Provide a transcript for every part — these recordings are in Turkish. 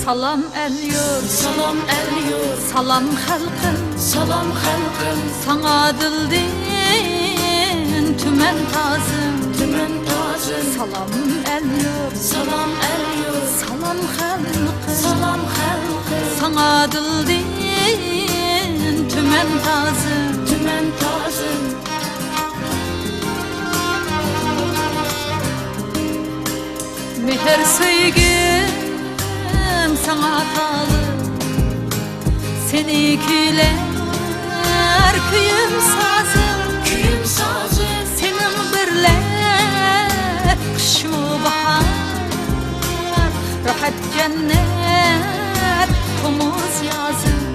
Salam el yurt, salam el yurt, salam halkım, salam halkım, sana dildin tümen tazım, tümen tacım. salam el yurt, Salam el yurt, salam halkım, salam halkım, sana dildin tümen tazım, tümen tacım. Meher söygüm sana atalı, seni küler kıyım sazım, Kıyım sazı, senin birle kış mı bahar, rahat cennet kumuz yazım,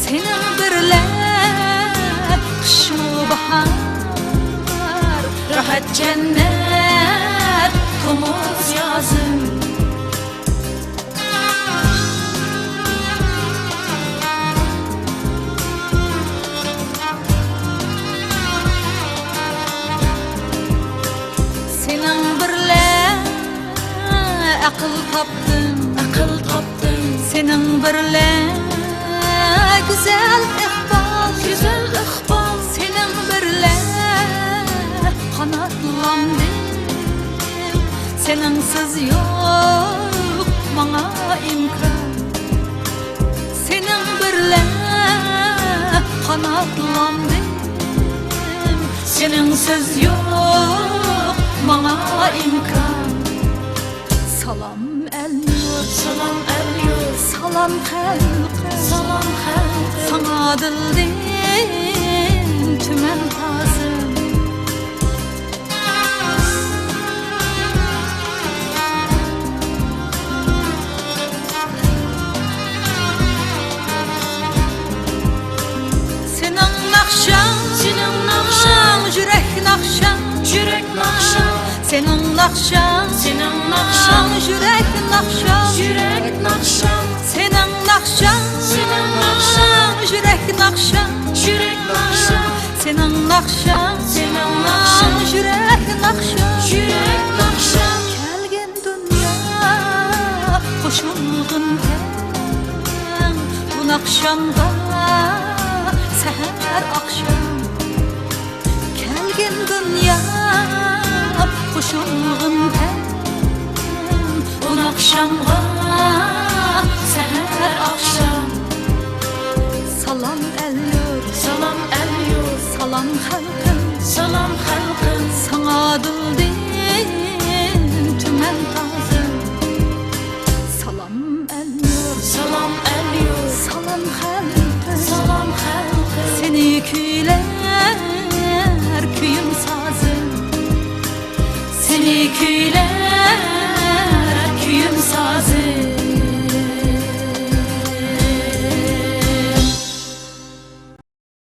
senin birle kış mı bahar, rahat cennet kumuz yazım. Senin birle akıl tapdım, akıl taptım, senin birle güzel ihbal, güzel ihbal, senin birle kanatlandım, seninsiz yok bana imkan, senin birle kanatlandım, seninsiz yok bana imkan. Salam el yurt, salam el yurt, salam halkım, salam halkım, sana dildin tümen tazım, senin nakşan, senin nakşan, yürek nakşan, yürek nakşan, senin nakşan, senin nakşan, yürek nakşan, yürek nakşan, senin nakşan, senin nakşan, yürek nakşan, yürek nakşan, senin nakşan, senin nakşan, yürek nakşan, yürek nakşan. kelgin dünya hoşulgun ten, bu nakşanda seher akşam, kelgin dünya hoşulgun ten, Bu nakşamga seher akşam. salam el yurt, Salam el yurt, salam halkım, salam halkım, sana dildin tümen tazım, salam el yurt, salam el yurt, salam halkım, salam halkım, seni küler kıyım sazım, seni küler kuyum sazı.